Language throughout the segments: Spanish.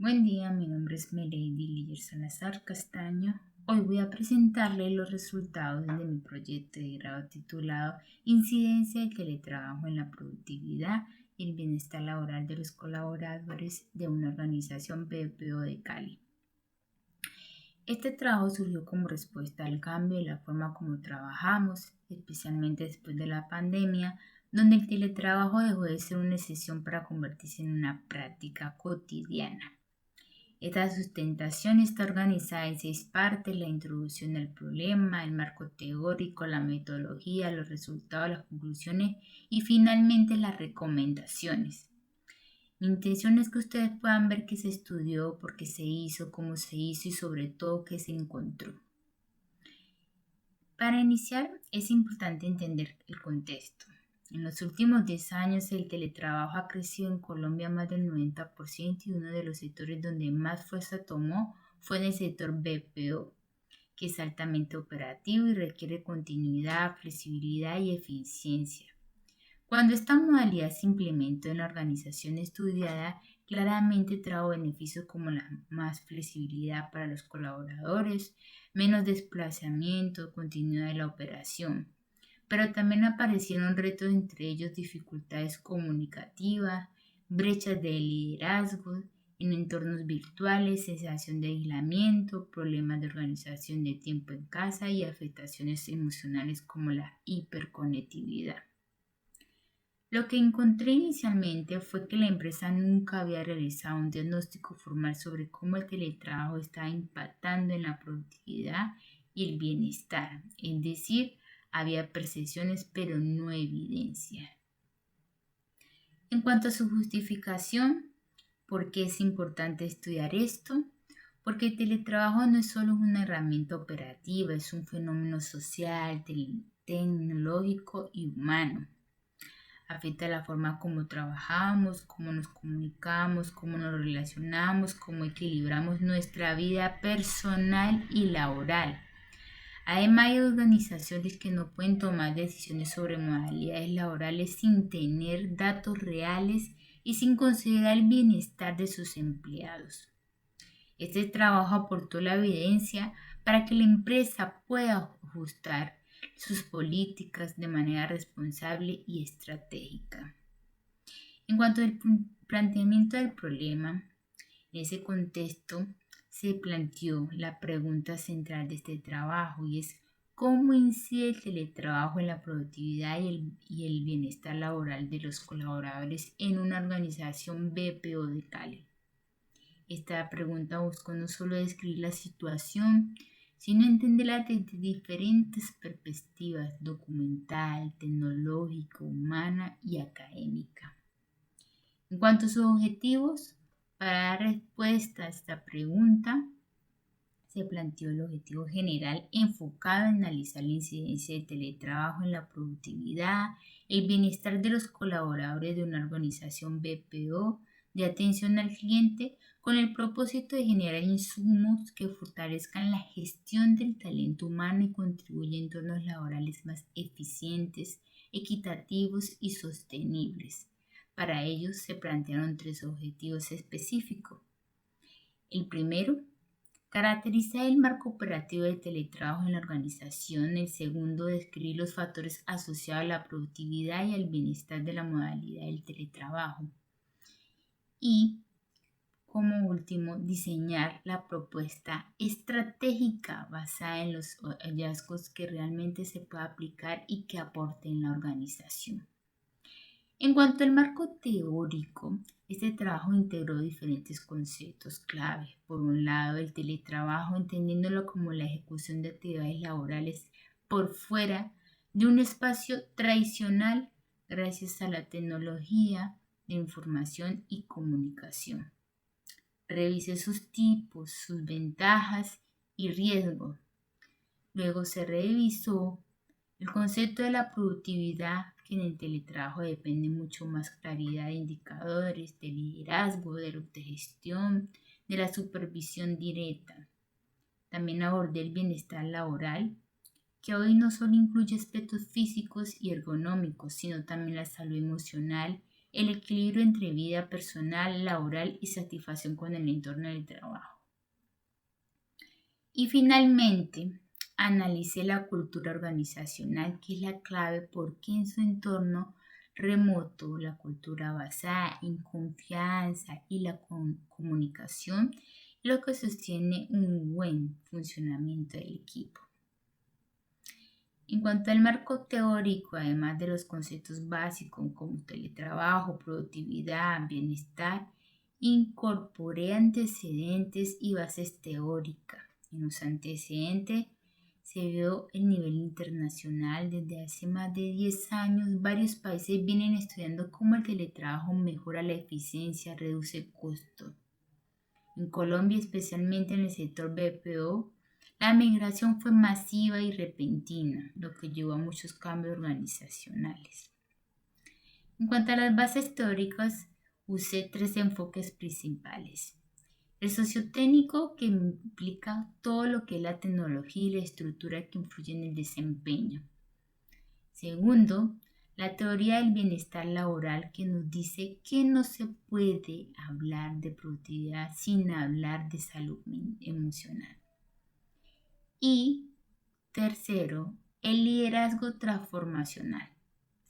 Buen día, mi nombre es Melody Lier Salazar Castaño. Hoy voy a presentarles los resultados de mi proyecto de grado titulado Incidencia del teletrabajo en la productividad y el bienestar laboral de los colaboradores de una organización BPO de Cali. Este trabajo surgió como respuesta al cambio de la forma como trabajamos, especialmente después de la pandemia, donde el teletrabajo dejó de ser una excepción para convertirse en una práctica cotidiana. Esta sustentación está organizada en 6 partes: la introducción al problema, el marco teórico, la metodología, los resultados, las conclusiones y finalmente las recomendaciones. Mi intención es que ustedes puedan ver qué se estudió, por qué se hizo, cómo se hizo y sobre todo qué se encontró. Para iniciar, es importante entender el contexto. En los últimos 10 años, el teletrabajo ha crecido en Colombia más del 90% y uno de los sectores donde más fuerza tomó fue en el sector BPO, que es altamente operativo y requiere continuidad, flexibilidad y eficiencia. Cuando esta modalidad se implementó en la organización estudiada, claramente trajo beneficios como la más flexibilidad para los colaboradores, menos desplazamiento, continuidad de la operación. Pero también aparecieron retos, entre ellos dificultades comunicativas, brechas de liderazgo en entornos virtuales, sensación de aislamiento, problemas de organización de tiempo en casa y afectaciones emocionales como la hiperconectividad. Lo que encontré inicialmente fue que la empresa nunca había realizado un diagnóstico formal sobre cómo el teletrabajo estaba impactando en la productividad y el bienestar, es decir, había percepciones pero no evidencia. En cuanto a su justificación, ¿por qué es importante estudiar esto? Porque el teletrabajo no es solo una herramienta operativa, es un fenómeno social, tecnológico y humano. Afecta la forma como trabajamos, cómo nos comunicamos, cómo nos relacionamos, cómo equilibramos nuestra vida personal y laboral. Además, hay organizaciones que no pueden tomar decisiones sobre modalidades laborales sin tener datos reales y sin considerar el bienestar de sus empleados. Este trabajo aportó la evidencia para que la empresa pueda ajustar sus políticas de manera responsable y estratégica. En cuanto al planteamiento del problema, en ese contexto se planteó la pregunta central de este trabajo y es ¿cómo incide el teletrabajo en la productividad y el bienestar laboral de los colaboradores en una organización BPO de Cali? Esta pregunta buscó no solo describir la situación, sino entenderla desde diferentes perspectivas: documental, tecnológica, humana y académica. En cuanto a sus objetivos, para dar respuesta a esta pregunta, se planteó el objetivo general enfocado en analizar la incidencia del teletrabajo en la productividad, el bienestar de los colaboradores de una organización BPO de atención al cliente, con el propósito de generar insumos que fortalezcan la gestión del talento humano y contribuyan a entornos laborales más eficientes, equitativos y sostenibles. Para ello se plantearon 3 objetivos específicos. El primero, caracterizar el marco operativo del teletrabajo en la organización. El segundo, describir los factores asociados a la productividad y al bienestar de la modalidad del teletrabajo. Y, como último, diseñar la propuesta estratégica basada en los hallazgos que realmente se pueda aplicar y que aporte en la organización. En cuanto al marco teórico, este trabajo integró diferentes conceptos clave. Por un lado, el teletrabajo, entendiéndolo como la ejecución de actividades laborales por fuera de un espacio tradicional gracias a la tecnología de información y comunicación. Revise sus tipos, sus ventajas y riesgos. Luego se revisó el concepto de la productividad, que en el teletrabajo depende mucho más claridad de indicadores, de liderazgo, de autogestión, de la supervisión directa. También abordé el bienestar laboral, que hoy no solo incluye aspectos físicos y ergonómicos, sino también la salud emocional el equilibrio entre vida personal, laboral y satisfacción con el entorno del trabajo. Y finalmente, analice la cultura organizacional, que es la clave porque en su entorno remoto, la cultura basada en confianza y la comunicación es lo que sostiene un buen funcionamiento del equipo. En cuanto al marco teórico, además de los conceptos básicos como teletrabajo, productividad, bienestar, incorporé antecedentes y bases teóricas. En los antecedentes se vio el nivel internacional. Desde hace más de 10 años, varios países vienen estudiando cómo el teletrabajo mejora la eficiencia, reduce costos. En Colombia, especialmente en el sector BPO, la migración fue masiva y repentina, lo que llevó a muchos cambios organizacionales. En cuanto a las bases teóricas, usé 3 enfoques principales. El sociotécnico, que implica todo lo que es la tecnología y la estructura que influye en el desempeño. Segundo, la teoría del bienestar laboral, que nos dice que no se puede hablar de productividad sin hablar de salud emocional. Y tercero, el liderazgo transformacional,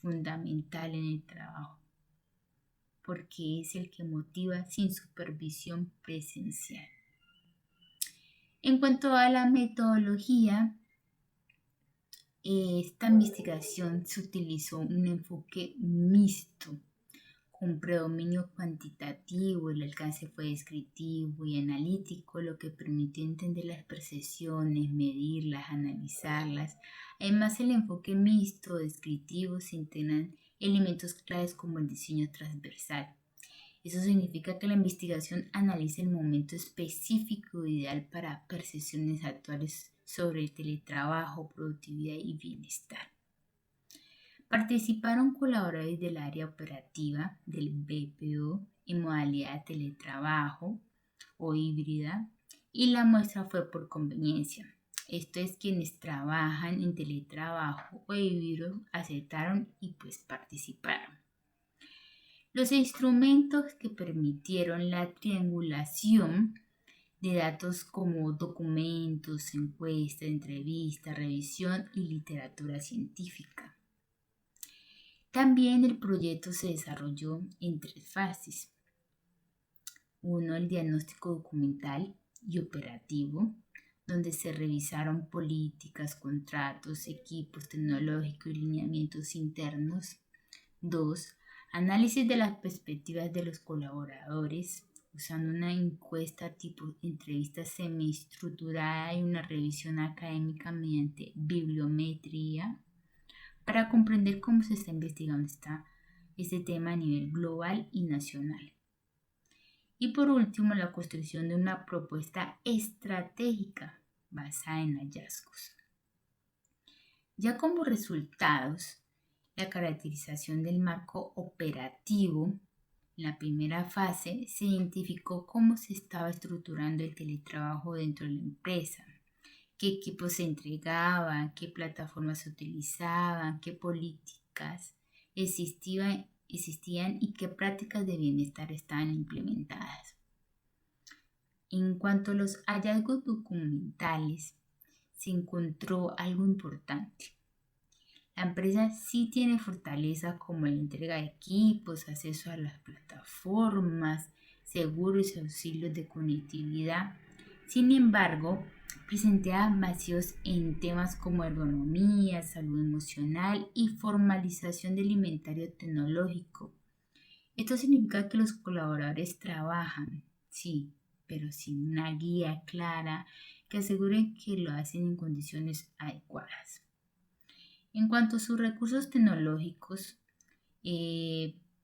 fundamental en el trabajo, porque es el que motiva sin supervisión presencial. En cuanto a la metodología, esta investigación se utilizó un enfoque mixto, con predominio cuantitativo. El alcance fue descriptivo y analítico, lo que permitió entender las percepciones, medirlas, analizarlas. Además, el enfoque mixto descriptivo se integran elementos claves como el diseño transversal. Eso significa que la investigación analiza el momento específico ideal para percepciones actuales sobre el teletrabajo, productividad y bienestar. Participaron colaboradores del área operativa del BPO en modalidad de teletrabajo o híbrida, y la muestra fue por conveniencia. Esto es, quienes trabajan en teletrabajo o híbrido aceptaron y participaron. Los instrumentos que permitieron la triangulación de datos como documentos, encuestas, entrevistas, revisión y literatura científica. También el proyecto se desarrolló en 3 fases. 1, el diagnóstico documental y operativo, donde se revisaron políticas, contratos, equipos tecnológicos y lineamientos internos. 2, análisis de las perspectivas de los colaboradores, usando una encuesta tipo entrevista semiestructurada y una revisión académica mediante bibliometría, para comprender cómo se está investigando este tema a nivel global y nacional. Y por último, la construcción de una propuesta estratégica basada en hallazgos. Ya como resultados, la caracterización del marco operativo. En la primera fase se identificó cómo se estaba estructurando el teletrabajo dentro de la empresa, qué equipos se entregaban, qué plataformas se utilizaban, qué políticas existían y qué prácticas de bienestar estaban implementadas. En cuanto a los hallazgos documentales, se encontró algo importante. La empresa sí tiene fortaleza como la entrega de equipos, acceso a las plataformas, seguros y auxilios de conectividad. Sin embargo, presentaba vacíos en temas como ergonomía, salud emocional y formalización del inventario tecnológico. Esto significa que los colaboradores trabajan, sí, pero sin una guía clara que asegure que lo hacen en condiciones adecuadas. En cuanto a sus recursos tecnológicos,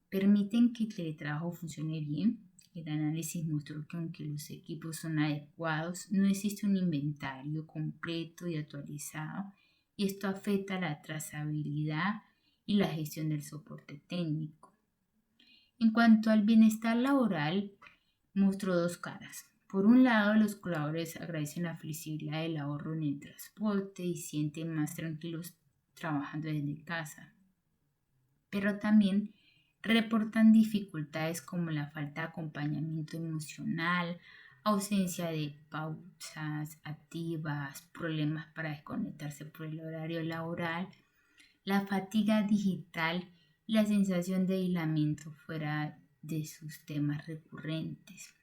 permiten que el teletrabajo funcione bien. El análisis mostró que aunque los equipos son adecuados, no existe un inventario completo y actualizado, y esto afecta la trazabilidad y la gestión del soporte técnico. En cuanto al bienestar laboral, mostró 2 caras. Por un lado, los colaboradores agradecen la flexibilidad del ahorro en el transporte y sienten más tranquilos trabajando desde casa, pero también reportan dificultades como la falta de acompañamiento emocional, ausencia de pausas activas, problemas para desconectarse por el horario laboral, la fatiga digital y la sensación de aislamiento fuera de sus temas recurrentes.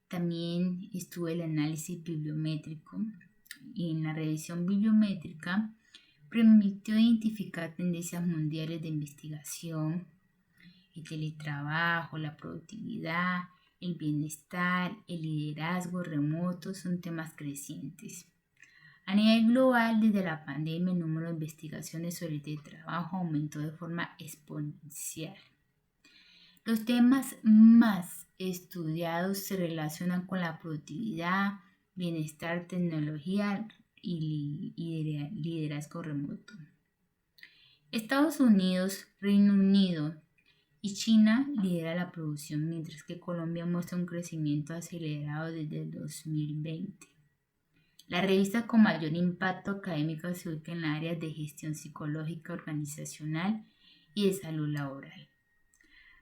También estuvo el análisis bibliométrico y en la revisión bibliométrica permitió identificar tendencias mundiales de investigación, el teletrabajo, la productividad, el bienestar, el liderazgo remoto son temas crecientes. A nivel global, desde la pandemia, el número de investigaciones sobre el teletrabajo aumentó de forma exponencial. Los temas más estudiados se relacionan con la productividad, bienestar, tecnología y liderazgo remoto. Estados Unidos, Reino Unido y China lidera la producción, mientras que Colombia muestra un crecimiento acelerado desde el 2020. La revista con mayor impacto académico se ubica en las áreas de gestión psicológica organizacional y de salud laboral.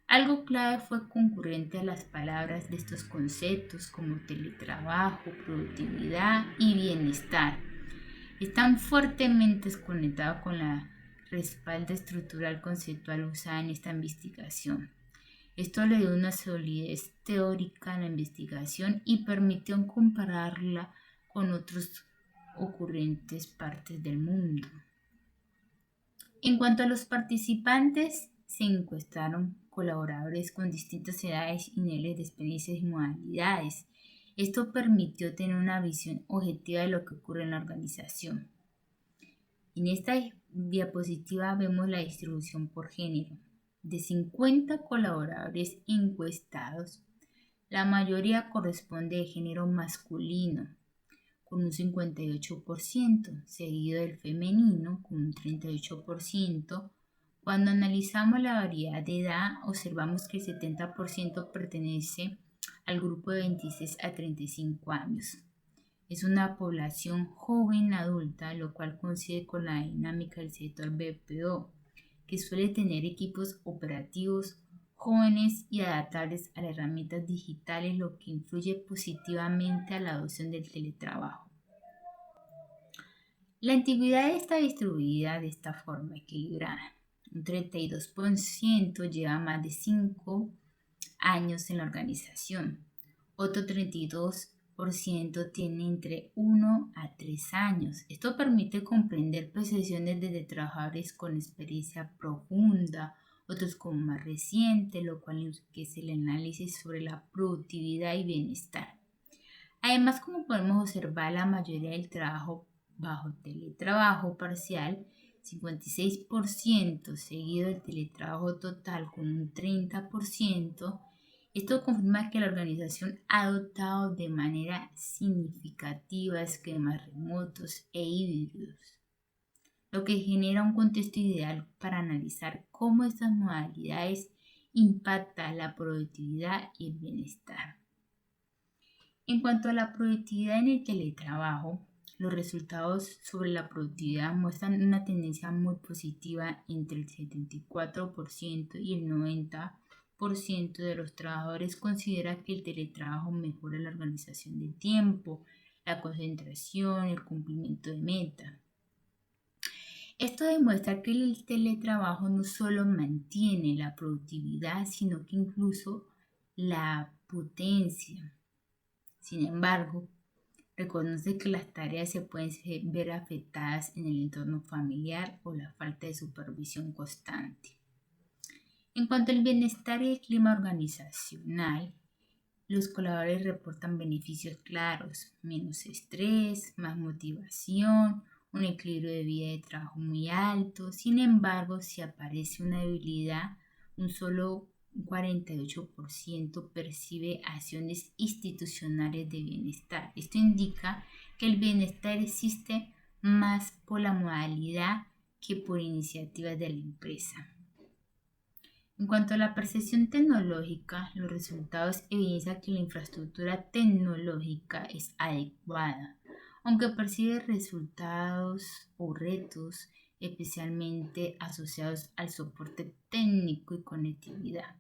Algo clave fue concurrente a las palabras de estos conceptos como teletrabajo, productividad y bienestar. Están fuertemente conectados con la respaldo estructural conceptual usada en esta investigación. Esto le dio una solidez teórica a la investigación y permitió compararla con otras ocurrentes partes del mundo. En cuanto a los participantes, se encuestaron colaboradores con distintas edades y niveles de experiencia y modalidades. Esto permitió tener una visión objetiva de lo que ocurre en la organización. En esta diapositiva vemos la distribución por género. De 50 colaboradores encuestados, la mayoría corresponde de género masculino, con un 58%, seguido del femenino, con un 38%. Cuando analizamos la variedad de edad, observamos que el 70% pertenece al grupo de 26 a 35 años. Es una población joven adulta, lo cual coincide con la dinámica del sector BPO, que suele tener equipos operativos jóvenes y adaptables a las herramientas digitales, lo que influye positivamente a la adopción del teletrabajo. La antigüedad está distribuida de esta forma equilibrada. Un 32% lleva más de 5 años en la organización. Otro 32% tiene entre 1 a 3 años. Esto permite comprender percepciones desde trabajadores con experiencia profunda, otros con más reciente, lo cual enriquece el análisis sobre la productividad y bienestar. Además, como podemos observar, la mayoría del trabajo bajo teletrabajo parcial, 56%, seguido del teletrabajo total con un 30%, esto confirma que la organización ha adoptado de manera significativa esquemas remotos e híbridos, lo que genera un contexto ideal para analizar cómo estas modalidades impactan la productividad y el bienestar. En cuanto a la productividad en el teletrabajo, los resultados sobre la productividad muestran una tendencia muy positiva entre el 74% y el 90% de los trabajadores considera que el teletrabajo mejora la organización del tiempo, la concentración, el cumplimiento de metas. Esto demuestra que el teletrabajo no solo mantiene la productividad, sino que incluso la potencia. Sin embargo, reconoce que las tareas se pueden ver afectadas en el entorno familiar o la falta de supervisión constante. En cuanto al bienestar y el clima organizacional, los colaboradores reportan beneficios claros: menos estrés, más motivación, un equilibrio de vida y de trabajo muy alto. Sin embargo, si aparece una debilidad, un solo 48% percibe acciones institucionales de bienestar. Esto indica que el bienestar existe más por la modalidad que por iniciativas de la empresa. En cuanto a la percepción tecnológica, los resultados evidencian que la infraestructura tecnológica es adecuada, aunque percibe resultados o retos especialmente asociados al soporte técnico y conectividad.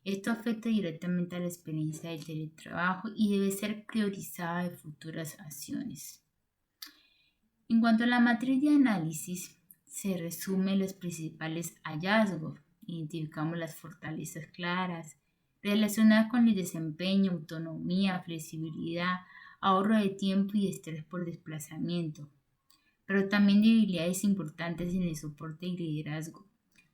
Esto afecta directamente a la experiencia del teletrabajo y debe ser priorizada de futuras acciones. En cuanto a la matriz de análisis, se resumen los principales hallazgos. Identificamos las fortalezas claras relacionadas con el desempeño, autonomía, flexibilidad, ahorro de tiempo y estrés por desplazamiento, pero también debilidades importantes en el soporte y liderazgo,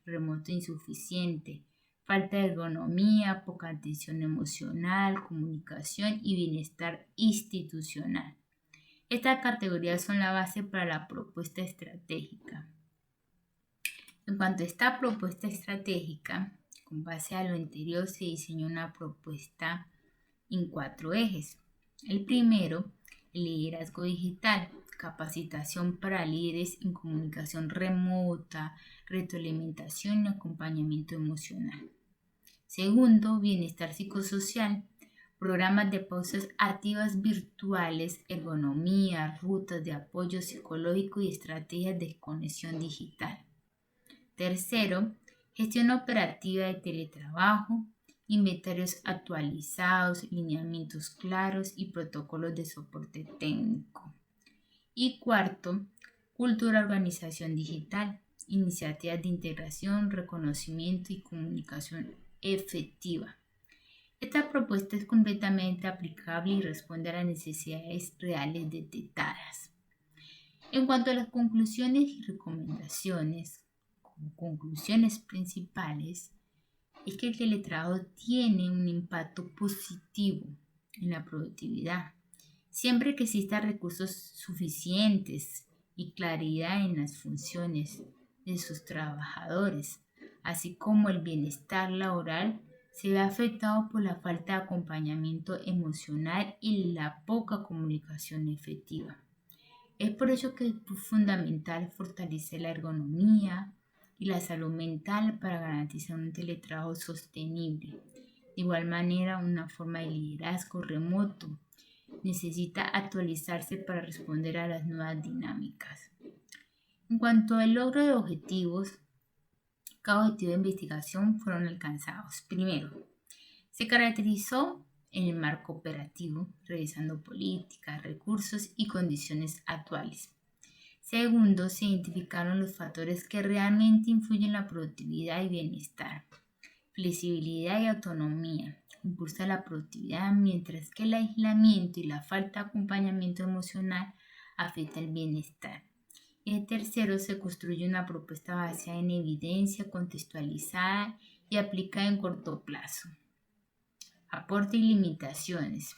remoto insuficiente, falta de ergonomía, poca atención emocional, comunicación y bienestar institucional. Estas categorías son la base para la propuesta estratégica. En cuanto a esta propuesta estratégica, con base a lo anterior se diseñó una propuesta en 4 ejes. El primero, el liderazgo digital, capacitación para líderes en comunicación remota, retroalimentación y acompañamiento emocional. Segundo, bienestar psicosocial, programas de pausas activas virtuales, ergonomía, rutas de apoyo psicológico y estrategias de conexión digital. Tercero, gestión operativa de teletrabajo, inventarios actualizados, lineamientos claros y protocolos de soporte técnico. Y cuarto, cultura organización digital, iniciativas de integración, reconocimiento y comunicación efectiva. Esta propuesta es completamente aplicable y responde a las necesidades reales detectadas. En cuanto a las conclusiones y recomendaciones, como conclusiones principales, es que el teletrabajo tiene un impacto positivo en la productividad, siempre que existan recursos suficientes y claridad en las funciones de sus trabajadores, así como el bienestar laboral se ve afectado por la falta de acompañamiento emocional y la poca comunicación efectiva. Es por ello que es fundamental fortalecer la ergonomía y la salud mental para garantizar un teletrabajo sostenible. De igual manera, una forma de liderazgo remoto necesita actualizarse para responder a las nuevas dinámicas. En cuanto al logro de objetivos, cada objetivo de investigación fueron alcanzados. Primero, se caracterizó en el marco operativo, revisando políticas, recursos y condiciones actuales. Segundo, se identificaron los factores que realmente influyen en la productividad y bienestar. Flexibilidad y autonomía. Impulsa la productividad, mientras que el aislamiento y la falta de acompañamiento emocional afecta el bienestar. Y el tercero, se construye una propuesta basada en evidencia, contextualizada y aplicada en corto plazo. Aporte y limitaciones.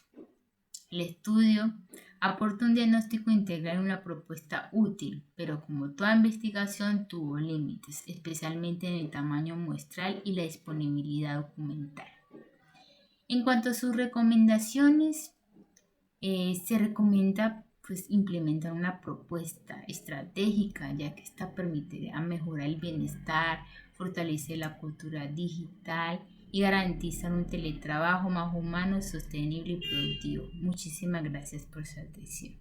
El estudio aporta un diagnóstico integral en una propuesta útil, pero como toda investigación tuvo límites, especialmente en el tamaño muestral y la disponibilidad documental. En cuanto a sus recomendaciones, se recomienda implementar una propuesta estratégica, ya que esta permitirá mejorar el bienestar, fortalecer la cultura digital y garantizar un teletrabajo más humano, sostenible y productivo. Muchísimas gracias por su atención.